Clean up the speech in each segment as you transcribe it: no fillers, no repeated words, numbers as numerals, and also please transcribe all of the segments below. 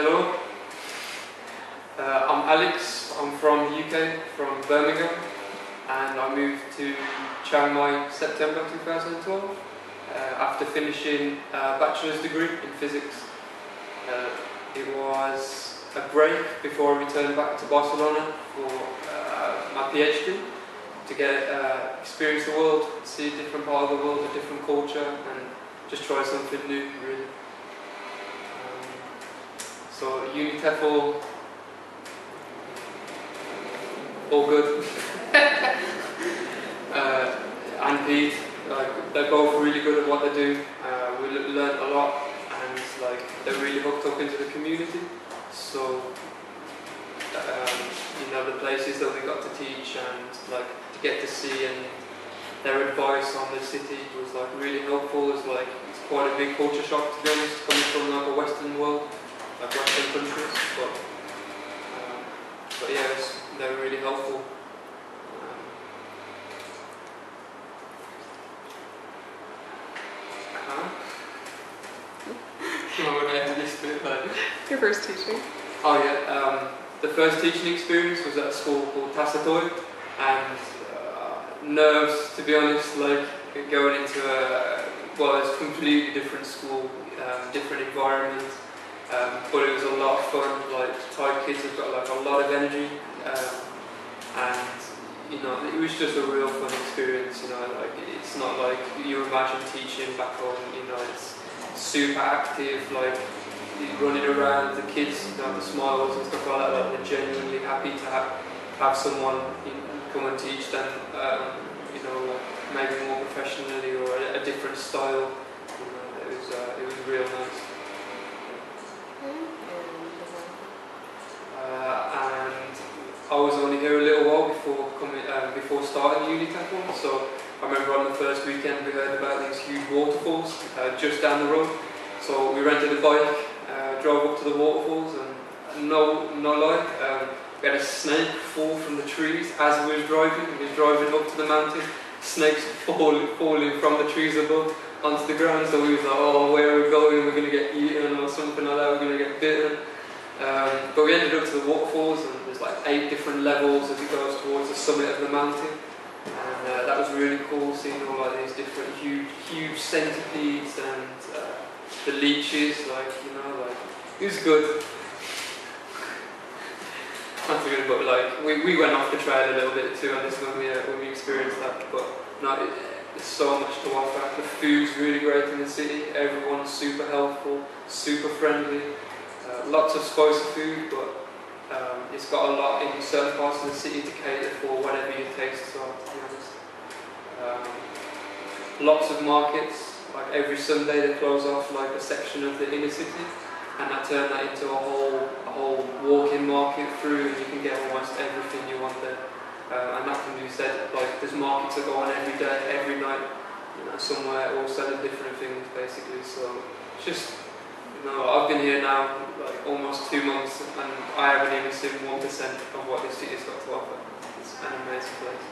Hello, I'm Alex. I'm from UK, from Birmingham, and I moved to Chiang Mai September 2012 after finishing a bachelor's degree in physics. It was a break before I returned back to Barcelona for my PhD to get experience the world, see a different part of the world, a different culture, and just try something new, really. So UniTEFL, all good. And Pete, they're both really good at what they do. We learned a lot, and they're really hooked up into the community. So the places that we got to teach and to get to see, and their advice on the city was really helpful. It's quite a big culture shock, to be honest, coming from a Western world. Western countries, but yeah, they're really helpful. Your first teaching? Oh yeah, the first teaching experience was at a school called TEFL, and nerves, to be honest, going into it's a completely different school, different environment. But it was a lot of fun. Thai kids have got a lot of energy, and it was just a real fun experience. It's not like you imagine teaching back home. It's super active, running around. The kids, the smiles and stuff like that. They're genuinely happy to have someone come and teach them. Maybe more professionally or a different style. It was real nice. And I was only here a little while before starting UniTEFL. So I remember on the first weekend we heard about these huge waterfalls just down the road. So we rented a bike, drove up to the waterfalls, and no lie, we had a snake fall from the trees as we were driving. We were driving up to the mountain, snakes falling from the trees above onto the ground. So we was like, oh, where are we going? We're going to get eaten or something like that. We're going to get bitten. But we ended up to the waterfalls, and there's 8 different levels as it goes towards the summit of the mountain, and that was really cool, seeing all these different huge centipedes and the leeches. It was good. Not good, but we went off the trail a little bit too, and this when we experienced that. But no, there's so much to offer. The food's really great in the city. Everyone's super helpful, super friendly. Lots of spicy food, but it's got a lot in certain parts of the city to cater for whatever your tastes are, to be honest. Lots of markets. Every Sunday they close off a section of the inner city, and I turn that into a whole walk-in market through, and you can get almost everything you want there. And that can be said, there's markets that go on every day, every night, somewhere, all selling different things basically. So it's just, I've been here now almost 2 months, and I haven't even seen 1% of what this city's got to offer. It's an amazing place.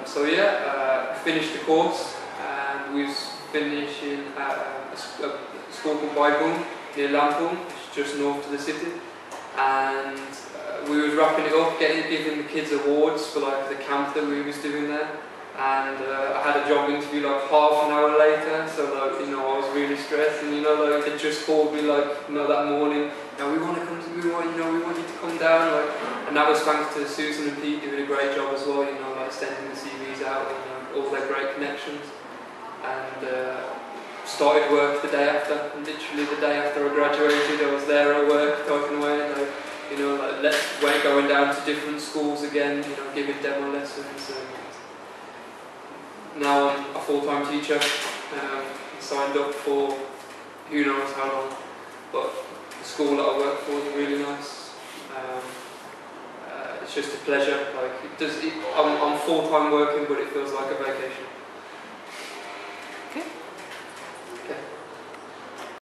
So yeah, finished the course, and we was finishing at a school called Baibung near Lampung, which is just north of the city, and we was wrapping it up, giving the kids awards for the camp that we was doing there. And I had a job interview half an hour later, so I was really stressed, and they just called me that morning. We want to come to, we want you to come down, and that was thanks to Susan and Pete doing a great job as well, sending the CVs out, and all their great connections. And started work the day after, literally the day after I graduated. I was there at work, typing away, going down to different schools again, giving demo lessons. Now I'm a full-time teacher, signed up for who knows how long, but the school that I work for is really nice. It's just a pleasure. I'm full-time working, but it feels like a vacation.